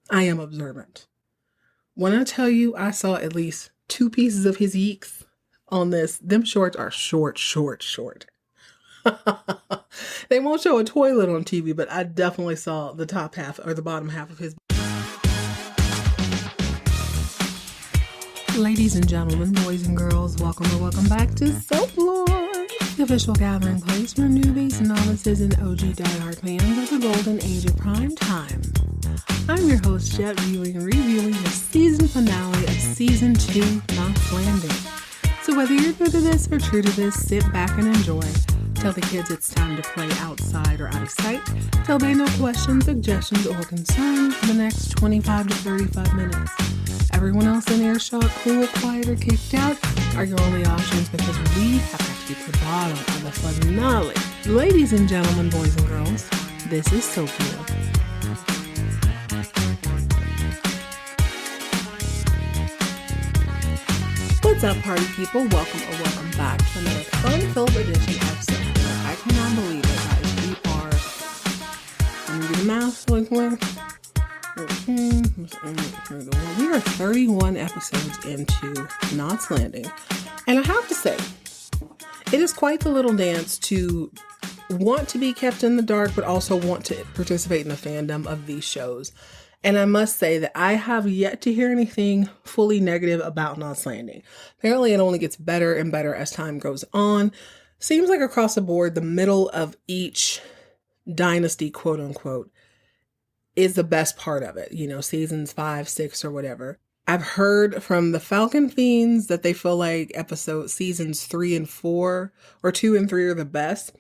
I am observant. When I tell you I saw at least 2 pieces of his yeeks on this, them shorts are short. They won't show a toilet on TV, but I definitely saw the top half or the bottom half of his. Ladies and gentlemen, boys and girls, welcome back to Soap Lord, the official gathering place for newbies, novices, and OG diehard fans of the golden age of prime time. I'm your host, Jett, viewing and reviewing the season finale of Season 2, Knots Landing. So whether you're new to this or true to this, sit back and enjoy. Tell the kids it's time to play outside or out of sight. There'll be no questions, suggestions, or concerns for the next 25 to 35 minutes. Everyone else in earshot, cool, quiet, or kicked out are your only options because we have got to get to the bottom of the finale. Ladies and gentlemen, boys and girls, this is Sophia. What's up, party people? Welcome back to another fun-filled edition of Soap. I cannot believe it, guys. We are, let me do the math really quick. We are 31 episodes into Knots Landing. And I have to say, it is quite the little dance to want to be kept in the dark, but also want to participate in the fandom of these shows. And I must say that I have yet to hear anything fully negative about Knots Landing. Apparently it only gets better and better as time goes on. Seems like across the board, the middle of each dynasty, quote unquote, is the best part of it. You know, seasons 5, 6, or whatever. I've heard from the Falcon Fiends that they feel like seasons 3 and 4, or 2 and 3 are the best.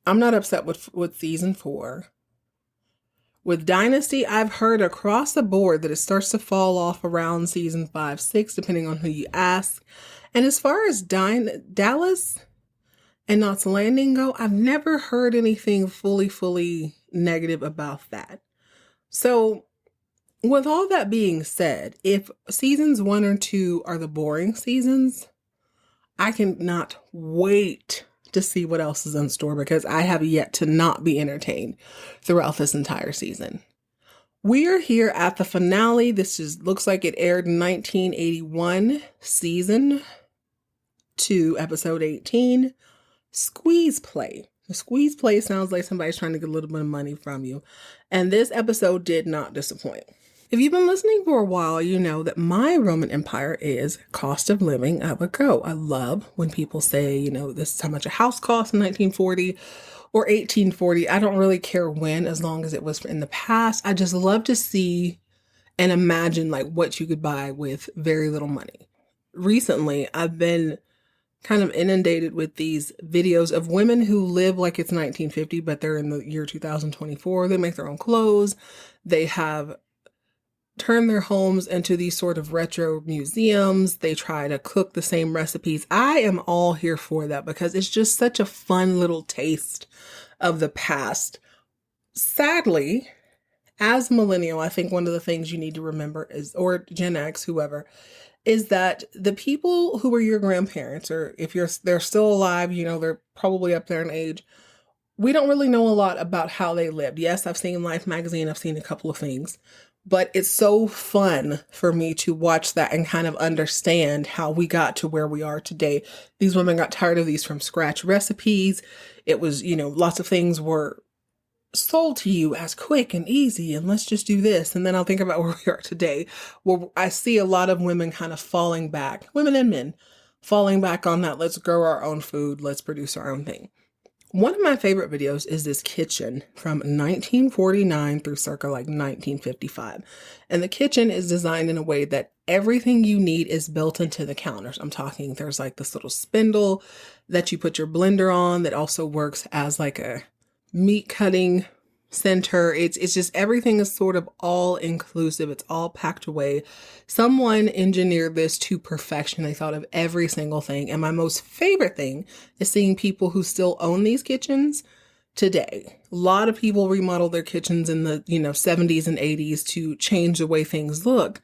I'm not upset with season 4. With Dynasty, I've heard across the board that it starts to fall off around season 5, 6, depending on who you ask. And as far as Dallas and Knots Landing go, I've never heard anything fully negative about that. So, with all that being said, if seasons 1 or 2 are the boring seasons, I cannot wait to see what else is in store because I have yet to not be entertained throughout this entire season. We are here at the finale. Looks like it aired in 1981, season 2, episode 18, Squeeze Play. The squeeze play sounds like somebody's trying to get a little bit of money from you. And this episode did not disappoint. If you've been listening for a while, you know that my Roman Empire is cost of living up a go. I love when people say, you know, this is how much a house cost in 1940 or 1840. I don't really care when, as long as it was in the past. I just love to see and imagine like what you could buy with very little money. Recently, I've been kind of inundated with these videos of women who live like it's 1950, but they're in the year 2024. They make their own clothes. They have turned their homes into these sort of retro museums. They try to cook the same recipes. I am all here for that because it's just such a fun little taste of the past. Sadly, as millennial, I think one of the things you need to remember is, or Gen X, whoever, is that the people who were your grandparents, or if they're still alive, you know, they're probably up there in age, we don't really know a lot about how they lived. Yes, I've seen Life magazine, I've seen a couple of things, but it's so fun for me to watch that and kind of understand how we got to where we are today. These women got tired of these from scratch recipes. It was, you know, lots of things were sold to you as quick and easy and let's just do this. And then I'll think about where we are today, where I see a lot of women kind of falling back, women and men falling back on that. Let's grow our own food. Let's produce our own thing. One of my favorite videos is this kitchen from 1949 through circa like 1955. And the kitchen is designed in a way that everything you need is built into the counters. I'm talking, there's like this little spindle that you put your blender on that also works as like a meat cutting center. It's just everything is sort of all inclusive. It's all packed away. Someone engineered this to perfection. They thought of every single thing. And my most favorite thing is seeing people who still own these kitchens today. A lot of people remodel their kitchens in the, 70s and 80s to change the way things look.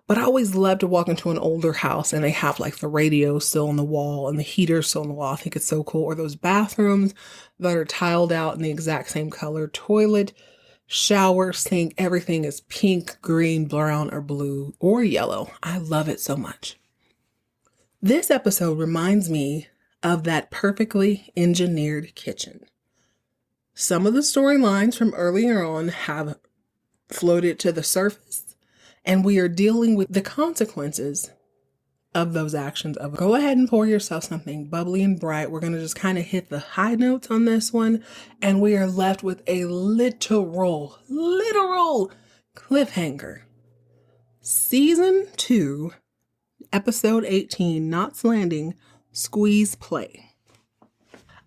But I always love to walk into an older house and they have like the radio still on the wall and the heater still on the wall. I think it's so cool. Or those bathrooms that are tiled out in the exact same color. Toilet shower, sink, everything is pink, green, brown, or blue, or yellow. I love it so much. This episode reminds me of that perfectly engineered kitchen. Some of the storylines from earlier on have floated to the surface, and we are dealing with the consequences of those actions. Go ahead and pour yourself something bubbly and bright. We're going to just kind of hit the high notes on this one, and we are left with a literal cliffhanger. Season 2, episode 18, Knots Landing, Squeeze Play.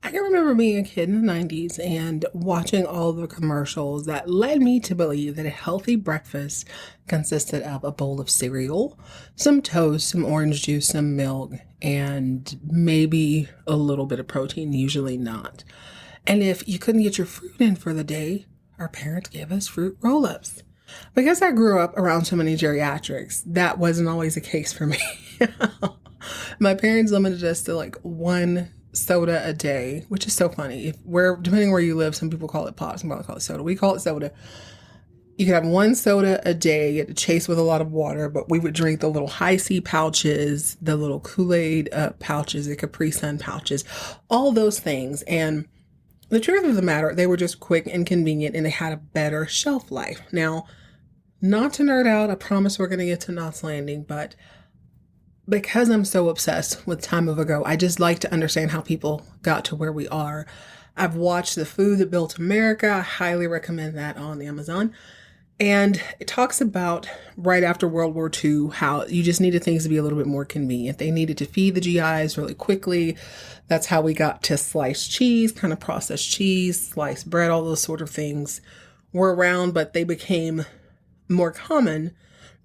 I can remember being a kid in the 90s and watching all the commercials that led me to believe that a healthy breakfast consisted of a bowl of cereal, some toast, some orange juice, some milk, and maybe a little bit of protein, usually not. And if you couldn't get your fruit in for the day, our parents gave us fruit roll-ups. Because I grew up around so many geriatrics, that wasn't always the case for me. My parents limited us to like one soda a day, which is so funny. Depending where you live, some people call it pop, some people call it soda. We call it soda. You could have one soda a day. You had to chase with a lot of water, but we would drink the little Hi-C pouches, the little Kool-Aid pouches, the Capri Sun pouches, all those things. And the truth of the matter, they were just quick and convenient, and they had a better shelf life. Now, not to nerd out, I promise we're going to get to Knots Landing, but because I'm so obsessed with Time of Ago, I just like to understand how people got to where we are. I've watched The Food That Built America. I highly recommend that on Amazon. And it talks about right after World War II, how you just needed things to be a little bit more convenient. They needed to feed the GIs really quickly. That's how we got to sliced cheese, kind of processed cheese, sliced bread, all those sort of things were around, but they became more common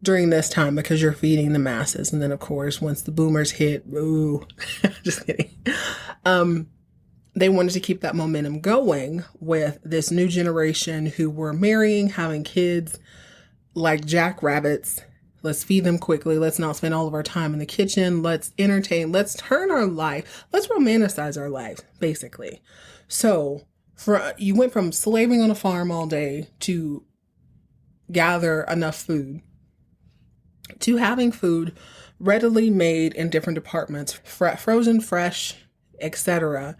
during this time because you're feeding the masses. And then, of course, once the boomers hit, just kidding. They wanted to keep that momentum going with this new generation who were marrying, having kids like jackrabbits. Let's feed them quickly. Let's not spend all of our time in the kitchen. Let's entertain. Let's turn our life. Let's romanticize our life, basically. So you went from slaving on a farm all day to gather enough food to having food readily made in different departments, frozen, fresh, etc.,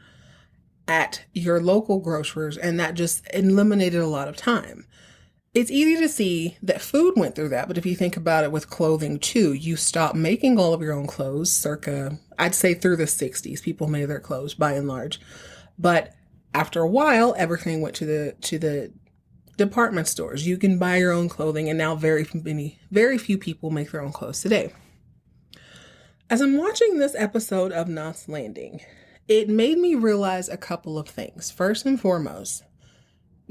at your local grocers, and that just eliminated a lot of time. It's easy to see that food went through that, but if you think about it with clothing too, you stopped making all of your own clothes circa, I'd say through the 60s, people made their clothes by and large. But after a while, everything went to the department stores. You can buy your own clothing, and now very few people make their own clothes today. As I'm watching this episode of Knots Landing, it made me realize a couple of things. First and foremost,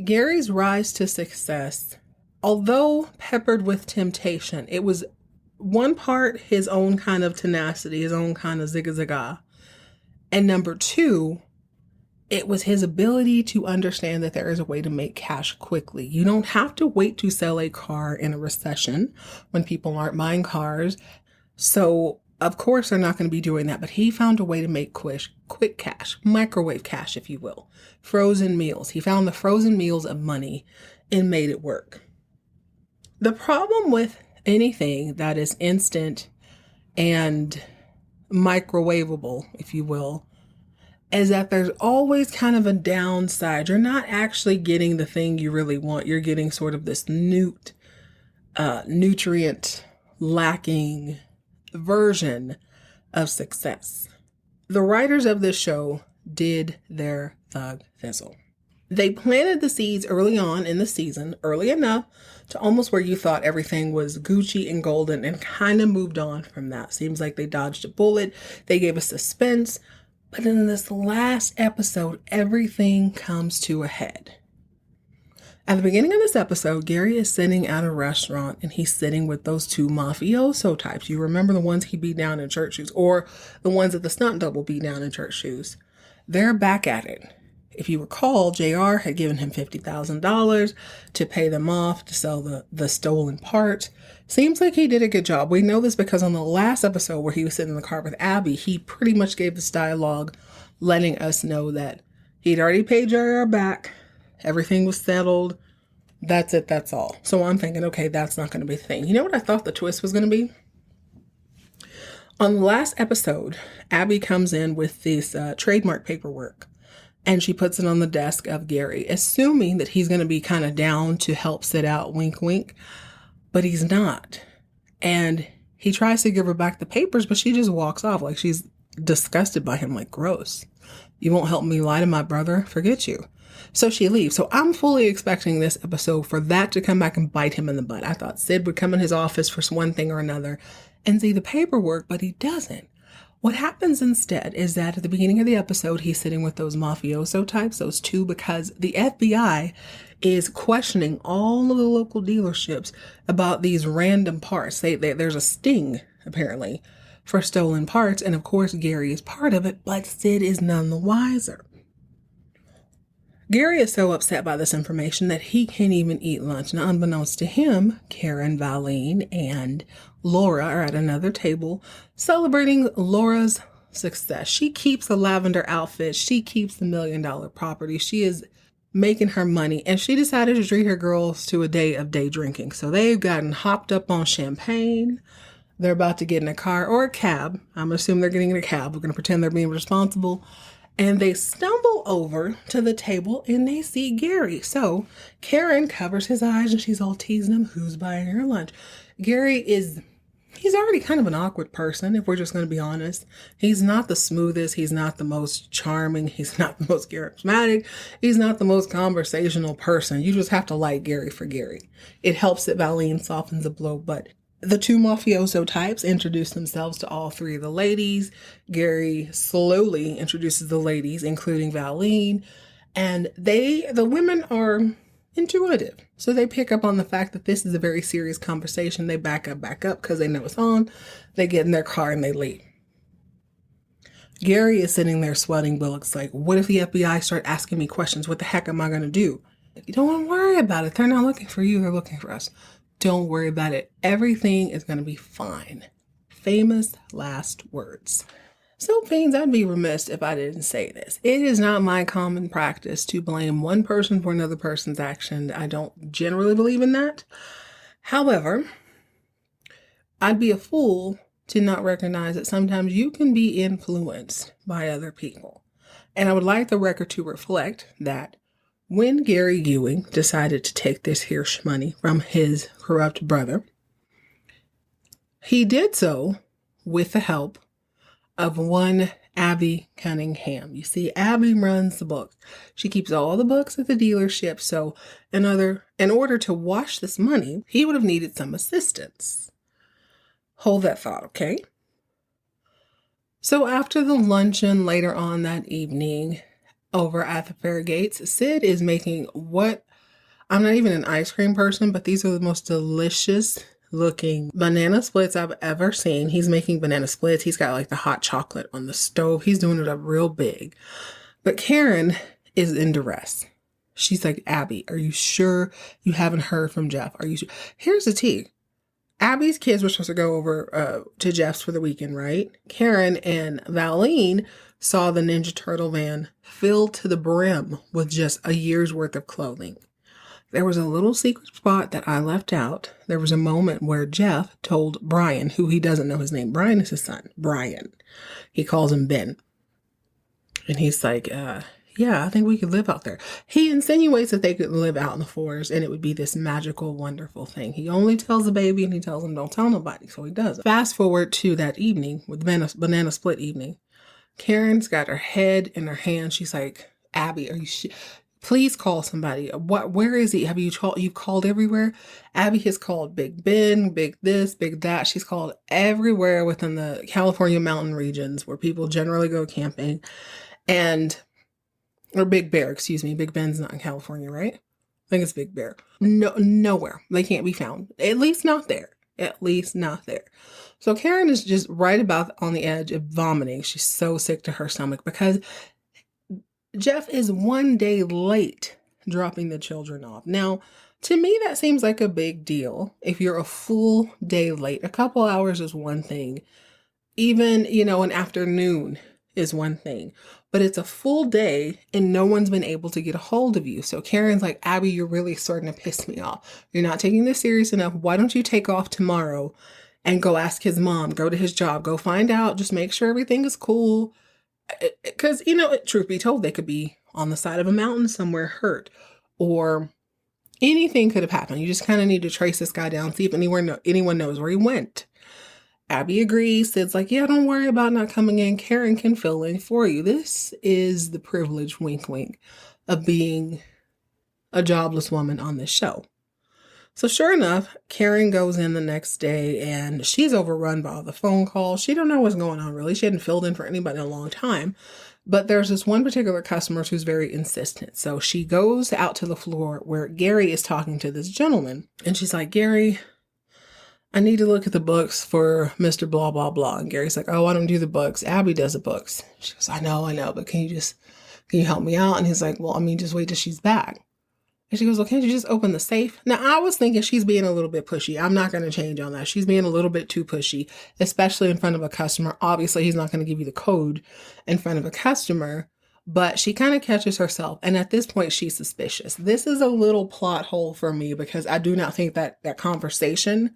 Gary's rise to success, although peppered with temptation, it was one part his own kind of tenacity, his own kind of zigga-zagga. And number two, it was his ability to understand that there is a way to make cash quickly. You don't have to wait to sell a car in a recession when people aren't buying cars. So, of course, they're not going to be doing that. But he found a way to make quick cash, microwave cash, if you will. Frozen meals. He found the frozen meals of money and made it work. The problem with anything that is instant and microwavable, if you will, is that there's always kind of a downside. You're not actually getting the thing you really want. You're getting sort of this nutrient lacking version of success. The writers of this show did their thug thistle. They planted the seeds early on in the season, early enough to almost where you thought everything was Gucci and golden, and kind of moved on from that. Seems like they dodged a bullet. They gave us suspense. But in this last episode, everything comes to a head. At the beginning of this episode, Gary is sitting at a restaurant, and he's sitting with those two mafioso types. You remember the ones he beat down in church shoes, or the ones that the stunt double beat down in church shoes. They're back at it. If you recall, JR had given him $50,000 to pay them off to sell the stolen part. Seems like he did a good job. We know this because on the last episode where he was sitting in the car with Abby, he pretty much gave this dialogue letting us know that he'd already paid JR back. Everything was settled. That's it, that's all. So I'm thinking, okay, that's not going to be the thing. You know what I thought the twist was going to be? On the last episode, Abby comes in with this trademark paperwork and she puts it on the desk of Gary, assuming that he's going to be kind of down to help sit out, wink, wink, but he's not. And he tries to give her back the papers, but she just walks off like she's disgusted by him, like, gross. You won't help me lie to my brother? Forget you. So she leaves. So I'm fully expecting this episode for that to come back and bite him in the butt. I thought Sid would come in his office for one thing or another and see the paperwork, but he doesn't. What happens instead is that at the beginning of the episode, he's sitting with those mafioso types, those two, because the FBI is questioning all of the local dealerships about these random parts. There's a sting, apparently, for stolen parts. And of course, Gary is part of it, but Sid is none the wiser. Gary is so upset by this information that he can't even eat lunch. Now, unbeknownst to him, Karen, Valene, and Laura are at another table celebrating Laura's success. She keeps a lavender outfit. She keeps the $1 million property. She is making her money, and she decided to treat her girls to a day of day drinking. So they've gotten hopped up on champagne. They're about to get in a car or a cab. I'm assuming they're getting in a cab. We're going to pretend they're being responsible. And they stumble over to the table and they see Gary. So Karen covers his eyes and she's all teasing him. Who's buying your lunch? He's already kind of an awkward person, if we're just going to be honest. He's not the smoothest. He's not the most charming. He's not the most charismatic. He's not the most conversational person. You just have to like Gary for Gary. It helps that Valene softens the blow, but the two mafioso types introduce themselves to all three of the ladies. Gary slowly introduces the ladies, including Valene, and the women are intuitive. So they pick up on the fact that this is a very serious conversation. They back up because they know it's on. They get in their car and they leave. Gary is sitting there sweating bullets like, what if the FBI start asking me questions? What the heck am I going to do? You don't want to worry about it. They're not looking for you. They're looking for us. Don't worry about it. Everything is going to be fine. Famous last words. Soap Fiends, I'd be remiss if I didn't say this. It is not my common practice to blame one person for another person's action. I don't generally believe in that. However, I'd be a fool to not recognize that sometimes you can be influenced by other people. And I would like the record to reflect that when Gary Ewing decided to take this Hirsch money from his corrupt brother, he did so with the help of one Abby Cunningham. You see, Abby runs the book. She keeps all the books at the dealership. So in order to wash this money, he would have needed some assistance. Hold that thought, okay? So after the luncheon later on that evening, over at the fair gates, Sid is making I'm not even an ice cream person, but these are the most delicious looking banana splits I've ever seen. He's making banana splits. He's got like the hot chocolate on the stove. He's doing it up real big. But Karen is in duress. She's like, Abby, are you sure you haven't heard from Jeff? Are you sure? Here's the tea. Abby's kids were supposed to go over to Jeff's for the weekend, right? Karen and Valene saw the Ninja Turtle van filled to the brim with just a year's worth of clothing. There was a little secret spot that I left out. There was a moment where Jeff told Brian, who he doesn't know his name. Brian is his son. Brian. He calls him Ben. And he's like, yeah, I think we could live out there. He insinuates that they could live out in the forest and it would be this magical, wonderful thing. He only tells the baby and he tells him don't tell nobody. So he doesn't. Fast forward to that evening with banana split evening. Karen's got her head in her hand. She's like, Abby, are you please call somebody. Where is he? You've called everywhere? Abby has called Big Ben, Big this, Big that. She's called everywhere within the California mountain regions where people generally go camping. Or Big Bear, excuse me. Big Ben's not in California, right? I think it's Big Bear. No, nowhere. They can't be found. At least not there. So Karen is just right about on the edge of vomiting. She's so sick to her stomach because Jeff is one day late dropping the children off. Now, to me, that seems like a big deal. If you're a full day late, a couple hours is one thing. Even, an afternoon is one thing, but it's a full day and no one's been able to get a hold of you. So Karen's like, Abby, you're really starting to piss me off. You're not taking this serious enough. Why don't you take off tomorrow and go ask his mom, go to his job, go find out, just make sure everything is cool. Because, truth be told, they could be on the side of a mountain somewhere hurt, or anything could have happened. You just kind of need to trace this guy down, see if anyone knows where he went. Abby agrees. Sid's like, yeah, don't worry about not coming in. Karen can fill in for you. This is the privilege, wink, wink, of being a jobless woman on this show. So sure enough, Karen goes in the next day and she's overrun by all the phone calls. She don't know what's going on really. She hadn't filled in for anybody in a long time. But there's this one particular customer who's very insistent. So she goes out to the floor where Gary is talking to this gentleman. And she's like, Gary, I need to look at the books for Mr. Blah, blah, blah. And Gary's like, oh, I don't do the books. Abby does the books. She goes, I know, but can you help me out? And he's like, well, just wait till she's back. And she goes, well, can't you just open the safe? Now, I was thinking she's being a little bit pushy. I'm not going to change on that. She's being a little bit too pushy, especially in front of a customer. Obviously, he's not going to give you the code in front of a customer, but she kind of catches herself. And at this point, she's suspicious. This is a little plot hole for me because I do not think that conversation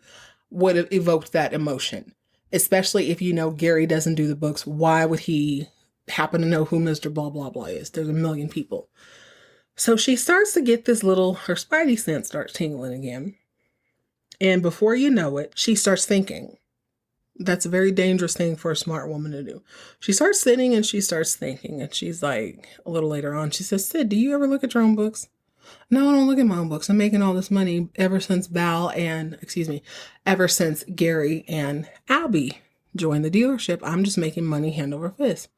would have evoked that emotion, especially if Gary doesn't do the books. Why would he happen to know who Mr. Blah, blah, blah is? There's a million people. So she starts to get her spidey sense starts tingling again. And before you know it, she starts thinking. That's a very dangerous thing for a smart woman to do. She starts sitting and she starts thinking. And she's like, a little later on, she says, Sid, do you ever look at your own books? No, I don't look at my own books. I'm making all this money ever since Gary and Abby joined the dealership. I'm just making money hand over fist.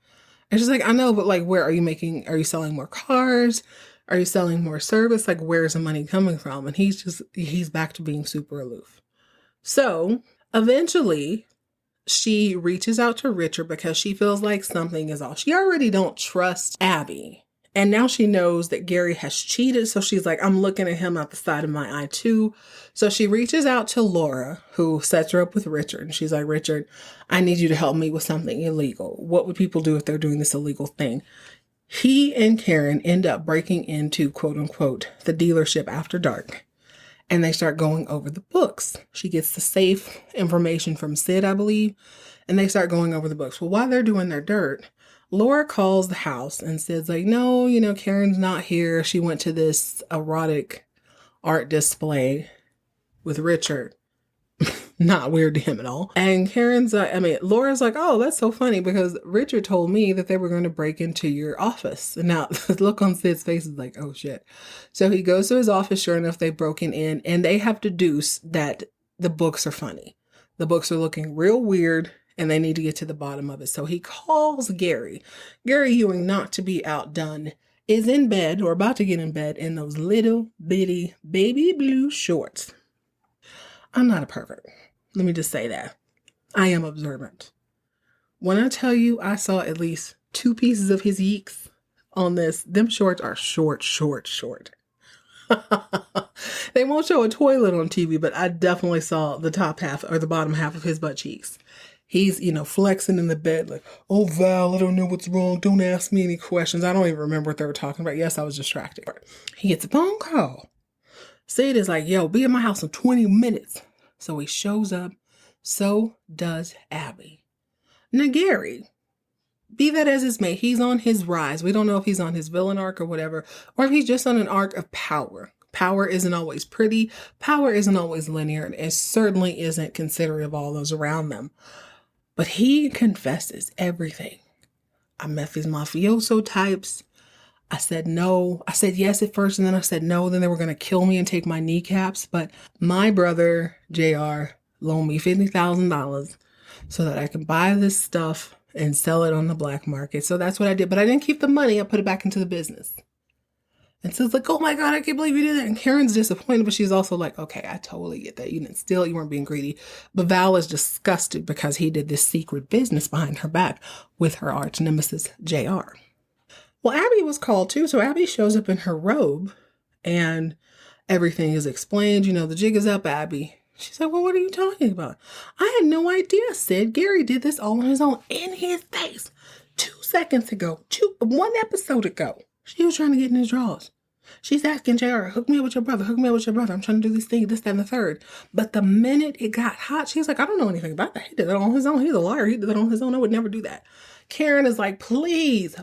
And she's like, I know, but where are you selling more cars? Are you selling more service? Where's the money coming from? And he's back to being super aloof. So eventually she reaches out to Richard because she feels like something is off. She already don't trust Abby. And now she knows that Gary has cheated. So she's like, I'm looking at him out the side of my eye too. So she reaches out to Laura, who sets her up with Richard. And she's like, Richard, I need you to help me with something illegal. What would people do if they're doing this illegal thing? He and Karen end up breaking into, quote unquote, the dealership after dark. And they start going over the books. She gets the safe information from Sid, I believe. And they start going over the books. Well, while they're doing their dirt, Laura calls the house and says no, Karen's not here. She went to this erotic art display with Richard. Not weird to him at all. And Laura's like, oh, that's so funny because Richard told me that they were going to break into your office. And now the look on Sid's face is like, oh shit. So he goes to his office. Sure enough, they've broken in and they have deduced that the books are funny. The books are looking real weird and they need to get to the bottom of it. So he calls Gary. Gary Ewing, not to be outdone, is in bed or about to get in bed in those little bitty baby blue shorts. I'm not a pervert. Let me just say that. I am observant. When I tell you I saw at least 2 pieces of his yeeks on this, them shorts are short. They won't show a toilet on TV, but I definitely saw the top half or the bottom half of his butt cheeks. He's, flexing in the bed like, oh, Val, I don't know what's wrong. Don't ask me any questions. I don't even remember what they were talking about. Yes, I was distracted. He gets a phone call. Sid is like, yo, be at my house in 20 minutes. So he shows up. So does Abby. Now, Gary, be that as it may, he's on his rise. We don't know if he's on his villain arc or whatever, or if he's just on an arc of power. Power isn't always pretty. Power isn't always linear. And it certainly isn't considerate of all those around them. But he confesses everything. I met these mafioso types. I said no. I said yes at first, and then I said no. Then they were going to kill me and take my kneecaps. But my brother, JR, loaned me $50,000 so that I can buy this stuff and sell it on the black market. So that's what I did. But I didn't keep the money. I put it back into the business. And so it's like, oh my God, I can't believe you did that. And Karen's disappointed, but she's also like, okay, I totally get that. You didn't steal. You weren't being greedy. But Val is disgusted because he did this secret business behind her back with her arch nemesis, JR. Well, Abby was called too. So Abby shows up in her robe and everything is explained. The jig is up, Abby. She's like, well, what are you talking about? I had no idea, Sid. Gary did this all on his own in his face. 2 seconds ago, 1 episode ago, she was trying to get in his drawers. She's asking JR, hook me up with your brother, hook me up with your brother. I'm trying to do this thing, this, that, and the third. But the minute it got hot, she was like, I don't know anything about that. He did that on his own. He's a liar. He did that on his own. I would never do that. Karen is like, please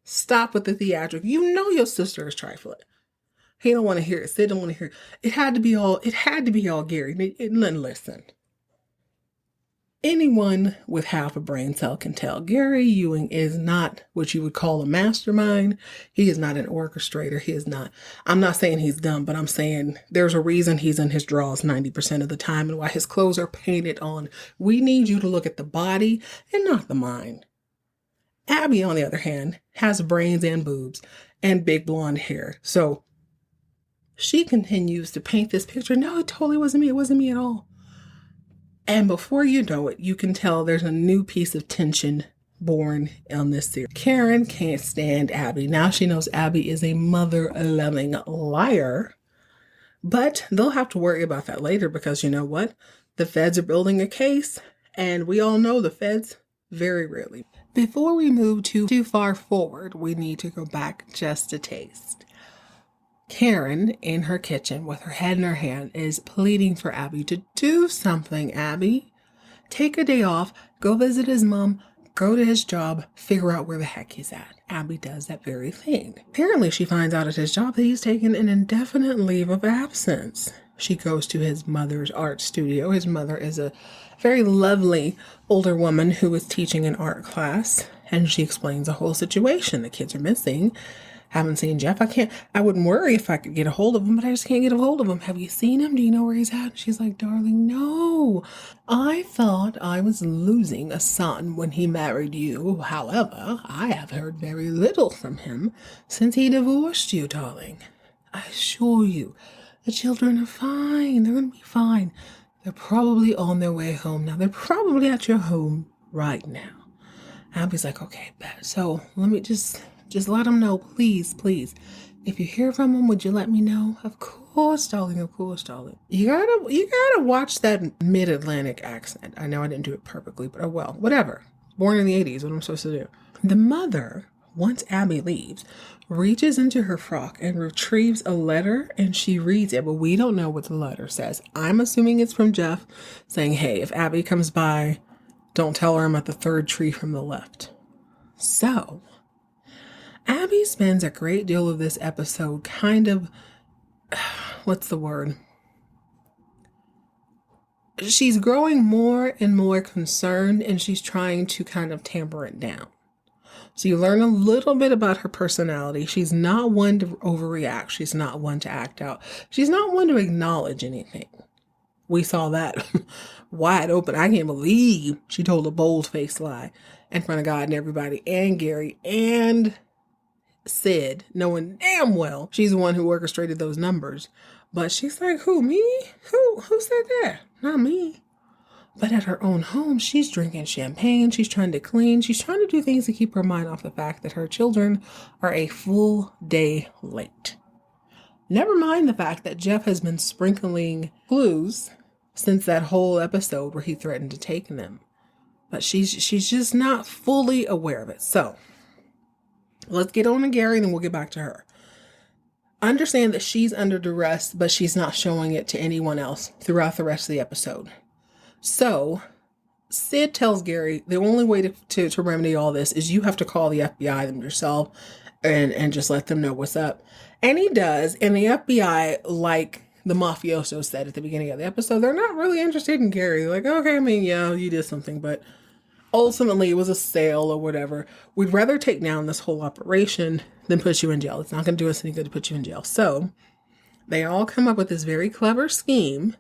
stop with the theatrics. You know your sister is trifling. He don't want to hear it. Sid don't want to hear it. It had to be all Gary. Listen. Anyone with half a brain cell can tell Gary Ewing is not what you would call a mastermind. He is not an orchestrator. He is not. I'm not saying he's dumb, but I'm saying there's a reason he's in his drawers 90% of the time and why his clothes are painted on. We need you to look at the body and not the mind. Abby, on the other hand, has brains and boobs and big blonde hair. So she continues to paint this picture. No, it totally wasn't me. It wasn't me at all. And before you know it, you can tell there's a new piece of tension born on this series. Karen can't stand Abby. Now she knows Abby is a mother-loving liar. But they'll have to worry about that later because you know what? The feds are building a case. And we all know the feds very rarely. Before we move too far forward, we need to go back just a taste. Karen, in her kitchen with her head in her hand, is pleading for Abby to do something, Abby. Take a day off, go visit his mom, go to his job, figure out where the heck he's at. Abby does that very thing. Apparently, she finds out at his job that he's taken an indefinite leave of absence. She goes to his mother's art studio. His mother is a very lovely older woman who is teaching an art class, and she explains the whole situation. The kids are missing. Haven't seen Jeff. I wouldn't worry if I could get a hold of him, but I just can't get a hold of him. Have you seen him? Do you know where he's at? She's like, darling, no. I thought I was losing a son when he married you. However, I have heard very little from him since he divorced you, darling. I assure you, the children are fine. They're going to be fine. They're probably on their way home now. They're probably at your home right now. Abby's like, okay, bet. So let me just let him know, please. If you hear from him, would you let me know? Of course, darling. Of course, darling. You gotta watch that mid-Atlantic accent. I know I didn't do it perfectly, but oh well, whatever. Born in the 80s, what am I supposed to do? The mother, once Abby leaves, reaches into her frock and retrieves a letter, and she reads it, but we don't know what the letter says. I'm assuming it's from Jeff saying, hey, if Abby comes by, don't tell her I'm at the third tree from the left. So Abby spends a great deal of this episode kind of, what's the word? She's growing more and more concerned, and she's trying to kind of tamper it down. So you learn a little bit about her personality. She's not one to overreact. She's not one to act out. She's not one to acknowledge anything. We saw that wide open. I can't believe she told a bold-faced lie in front of God and everybody and Gary and Sid, knowing damn well she's the one who orchestrated those numbers. But she's like, who, me? Who said that? Not me. But at her own home, she's drinking champagne. She's trying to clean. She's trying to do things to keep her mind off the fact that her children are a full day late. Never mind the fact that Jeff has been sprinkling clues since that whole episode where he threatened to take them. But she's just not fully aware of it. So let's get on to Gary and then we'll get back to her. Understand that she's under duress, but she's not showing it to anyone else throughout the rest of the episode. So Sid tells Gary the only way to remedy all this is you have to call the FBI them yourself and just let them know what's up. And he does. And the FBI, like the mafioso said at the beginning of the episode, they're not really interested in Gary. They're like, okay, I mean, yeah, you did something, but ultimately it was a sale or whatever. We'd rather take down this whole operation than put you in jail. It's not going to do us any good to put you in jail. So they all come up with this very clever scheme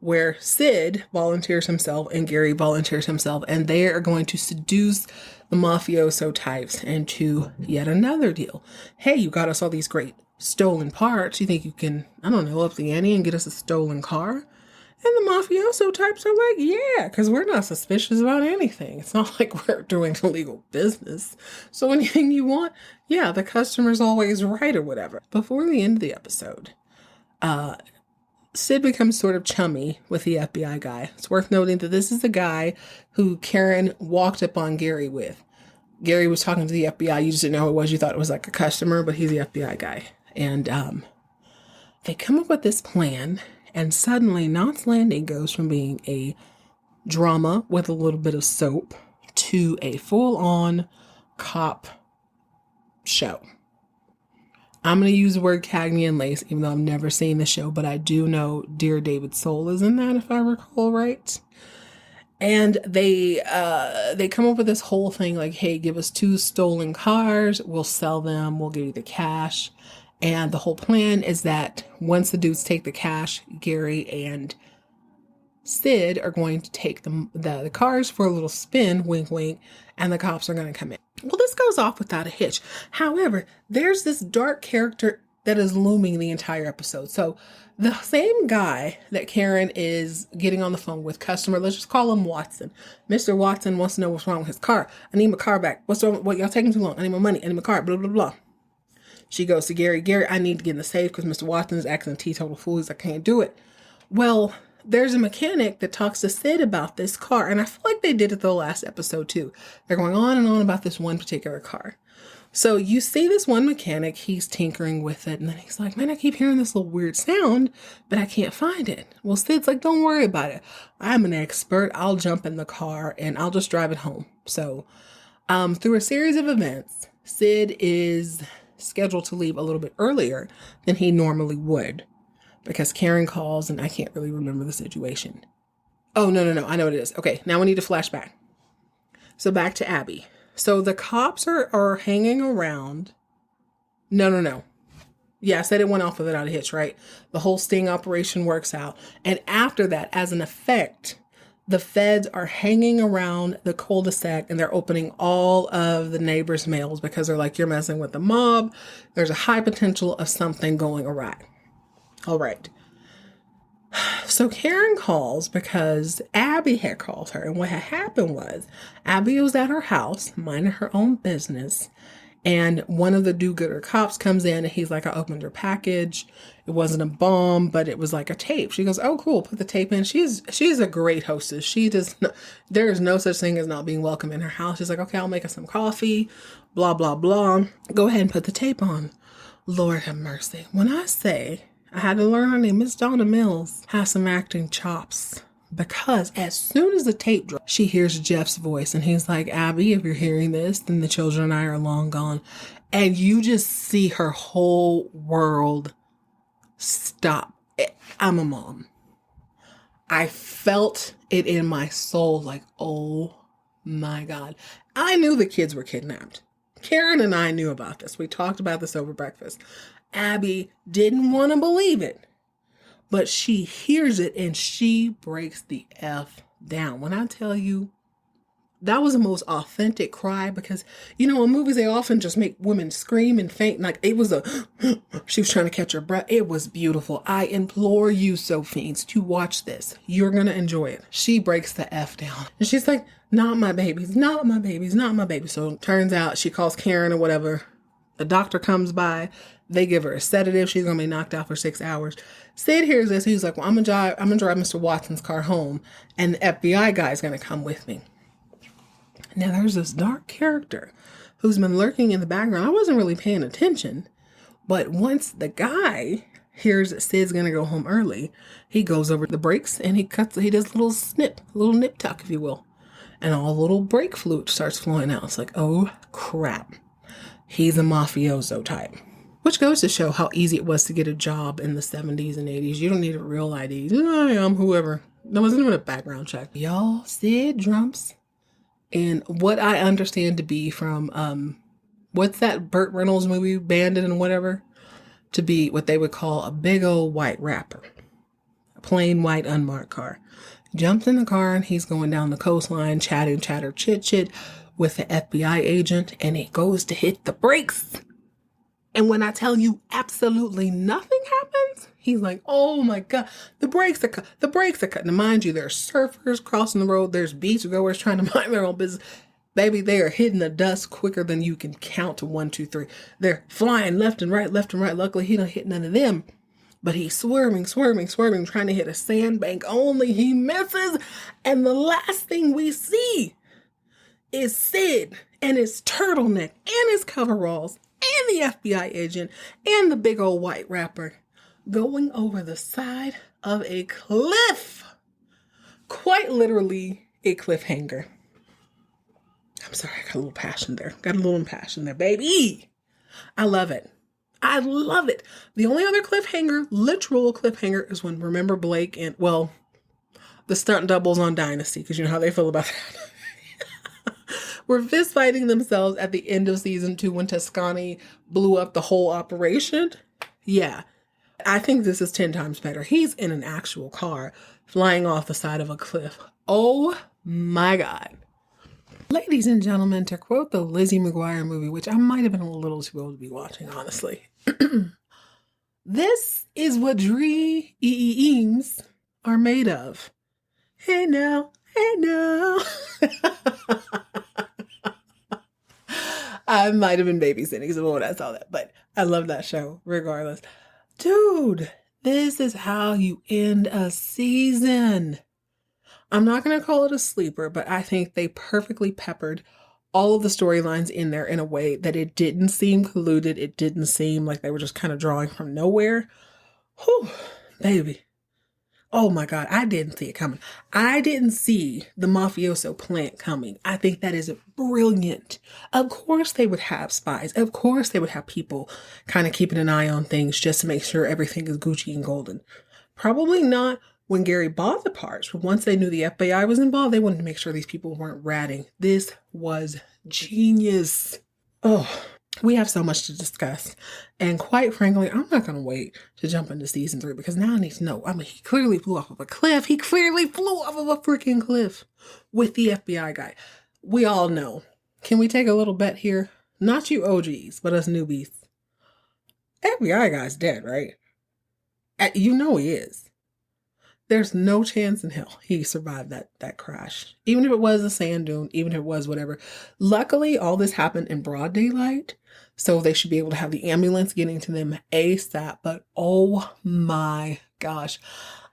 where Sid volunteers himself and Gary volunteers himself, and they are going to seduce the mafioso types into yet another deal. Hey, you got us all these great stolen parts. You think you can, I don't know, up the ante and get us a stolen car? And the mafioso types are like, yeah, because we're not suspicious about anything. It's not like we're doing illegal business. So anything you want, yeah, the customer's always right or whatever. Before the end of the episode, Sid becomes sort of chummy with the FBI guy. It's worth noting that this is the guy who Karen walked up on Gary with Gary was talking to the FBI. You just didn't know who it was. You thought it was like a customer, but he's the FBI guy. And they come up with this plan, and suddenly Knots Landing goes from being a drama with a little bit of soap to a full-on cop show. I'm going to use the word Cagney and Lace, even though I've never seen the show, but I do know Dear David Soul is in that, if I recall right. And they come up with this whole thing like, hey, give us 2 stolen cars. We'll sell them. We'll give you the cash. And the whole plan is that once the dudes take the cash, Gary and Sid are going to take the cars for a little spin, wink, wink, and the cops are going to come in. Well, this goes off without a hitch. However, there's this dark character that is looming the entire episode. So the same guy that Karen is getting on the phone with, customer, let's just call him Watson. Mr. Watson wants to know what's wrong with his car. I need my car back. What's wrong? What, y'all taking too long? I need my money. I need my car. Blah, blah, blah. She goes to Gary. Gary, I need to get in the safe because Mr. Watson is acting a teetotal fool. I can't do it. Well, there's a mechanic that talks to Sid about this car. And I feel like they did it the last episode too. They're going on and on about this one particular car. So you see this one mechanic, he's tinkering with it. And then he's like, man, I keep hearing this little weird sound, but I can't find it. Well, Sid's like, don't worry about it. I'm an expert. I'll jump in the car and I'll just drive it home. So through a series of events, Sid is scheduled to leave a little bit earlier than he normally would. Because Karen calls and I can't really remember the situation. Oh, no. I know what it is. Okay, now we need to flash back. So back to Abby. So the cops are hanging around. No. Yeah, I said it went off without a hitch, right? The whole sting operation works out. And after that, as an effect, the feds are hanging around the cul-de-sac and they're opening all of the neighbors' mails because they're like, you're messing with the mob. There's a high potential of something going awry. All right. So Karen calls because Abby had called her. And what had happened was Abby was at her house, minding her own business. And one of the do-gooder cops comes in and he's like, I opened her package. It wasn't a bomb, but it was like a tape. She goes, oh, cool. Put the tape in. She's a great hostess. There is no such thing as not being welcome in her house. She's like, okay, I'll make us some coffee, blah, blah, blah. Go ahead and put the tape on. Lord have mercy. When I say I had to learn her name, Miss Donna Mills has some acting chops. Because as soon as the tape drops, she hears Jeff's voice and he's like, Abby, if you're hearing this, then the children and I are long gone. And you just see her whole world stop. I'm a mom. I felt it in my soul like, oh my God. I knew the kids were kidnapped. Karen and I knew about this. We talked about this over breakfast. Abby didn't want to believe it, but she hears it and she breaks the F down. When I tell you, that was the most authentic cry because, in movies, they often just make women scream and faint. Like it was she was trying to catch her breath. It was beautiful. I implore you, Soap Fiends, to watch this. You're going to enjoy it. She breaks the F down and she's like, not my babies, not my babies, not my babies. So it turns out she calls Karen or whatever. The doctor comes by. They give her a sedative. She's going to be knocked out for 6 hours. Sid hears this. He's like, well, I'm going to drive Mr. Watson's car home. And the FBI guy is going to come with me. Now, there's this dark character who's been lurking in the background. I wasn't really paying attention. But once the guy hears that Sid's going to go home early, he goes over the brakes and he does a little nip tuck, if you will. And all the little brake fluid starts flowing out. It's like, oh, crap. He's a mafioso type. Which goes to show how easy it was to get a job in the 70s and 80s. You don't need a real ID. I am whoever. There wasn't even a background check. Y'all, Sid jumps in what I understand to be from, what's that Burt Reynolds movie, Bandit and whatever? To be what they would call a big old white rapper. A plain white unmarked car. Jumps in the car and he's going down the coastline, chatter, chit with the FBI agent. And he goes to hit the brakes. And when I tell you absolutely nothing happens, he's like, oh my God, the brakes are cut. The brakes are cut. Now, mind you, there's surfers crossing the road. There's beachgoers trying to mind their own business. Baby, they are hitting the dust quicker than you can count to 1, 2, 3. They're flying left and right. Luckily, he don't hit none of them. But he's swerving, trying to hit a sandbank. Only he misses. And the last thing we see is Sid and his turtleneck and his coveralls and the FBI agent and the big old white rapper going over the side of a cliff. Quite literally a cliffhanger. I'm sorry, I got a little passion there. Got a little impassion there, baby. I love it. I love it. The only other cliffhanger, literal cliffhanger, is when, remember Blake and, well, the stunt doubles on Dynasty, because you know how they feel about that. Were fist fighting themselves at the end of season 2 when Toscani blew up the whole operation. Yeah, I think this is 10 times better. He's in an actual car flying off the side of a cliff. Oh my God. Ladies and gentlemen, to quote the Lizzie McGuire movie, which I might have been a little too old to be watching, honestly. This is what dreams are made of. Hey now, hey now. I might have been babysitting someone when I saw that, but I love that show regardless. Dude, this is how you end a season. I'm not going to call it a sleeper, but I think they perfectly peppered all of the storylines in there in a way that it didn't seem colluded. It didn't seem like they were just kind of drawing from nowhere. Whew, baby. Oh my God, I didn't see it coming. I didn't see the mafioso plant coming. I think that is brilliant. Of course they would have spies. Of course they would have people kind of keeping an eye on things just to make sure everything is Gucci and golden. Probably not when Gary bought the parts, but once they knew the FBI was involved, they wanted to make sure these people weren't ratting. This was genius. Oh, we have so much to discuss. And quite frankly, I'm not going to wait to jump into season 3 because now I need to know. I mean, he clearly flew off of a cliff. He clearly flew off of a freaking cliff with the FBI guy. We all know. Can we take a little bet here? Not you OGs, but us newbies. FBI guy's dead, right? You know he is. There's no chance in hell he survived that crash. Even if it was a sand dune, even if it was whatever. Luckily, all this happened in broad daylight, so they should be able to have the ambulance getting to them ASAP. But oh my gosh,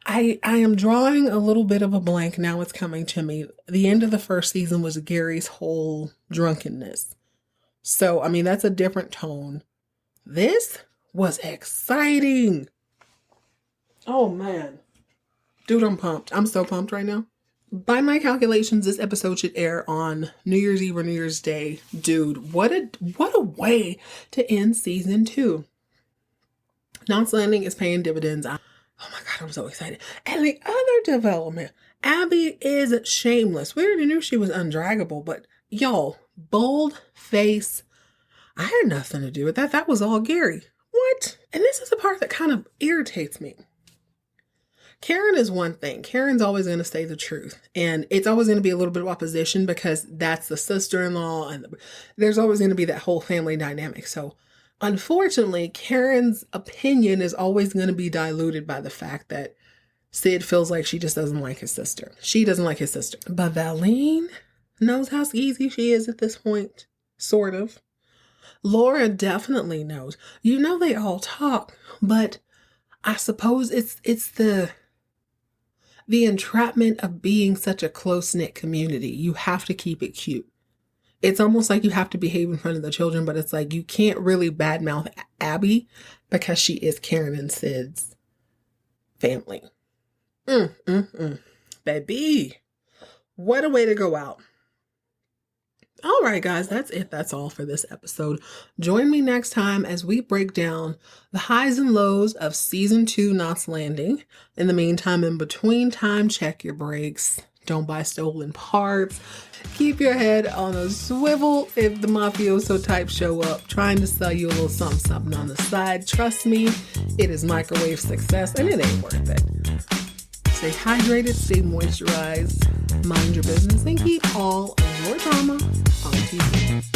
I am drawing a little bit of a blank now. It's coming to me. The end of the first season was Gary's whole drunkenness. So, I mean, that's a different tone. This was exciting. Oh man. Dude, I'm pumped. I'm so pumped right now. By my calculations, this episode should air on New Year's Eve or New Year's Day. Dude, what a way to end season 2. Knots Landing is paying dividends. Oh my God, I'm so excited. And the other development, Abby is shameless. We already knew she was undraggable, but y'all, bold face. I had nothing to do with that. That was all Gary. What? And this is the part that kind of irritates me. Karen is one thing. Karen's always going to say the truth. And it's always going to be a little bit of opposition because that's the sister-in-law. And there's always going to be that whole family dynamic. So unfortunately, Karen's opinion is always going to be diluted by the fact that Sid feels like she just doesn't like his sister. She doesn't like his sister. But Valene knows how easy she is at this point. Sort of. Laura definitely knows. You know they all talk. But I suppose it's the entrapment of being such a close-knit community. You have to keep it cute. It's almost like you have to behave in front of the children, but it's like you can't really badmouth Abby because she is Karen and Sid's family. Baby, what a way to go out. All right, guys, that's it. That's all for this episode. Join me next time as we break down the highs and lows of season 2 Knots Landing. In the meantime, in between time, check your brakes. Don't buy stolen parts. Keep your head on a swivel if the mafioso types show up trying to sell you a little something on the side. Trust me, it is microwave success and it ain't worth it. Stay hydrated, stay moisturized, mind your business, and keep all of your drama on TV.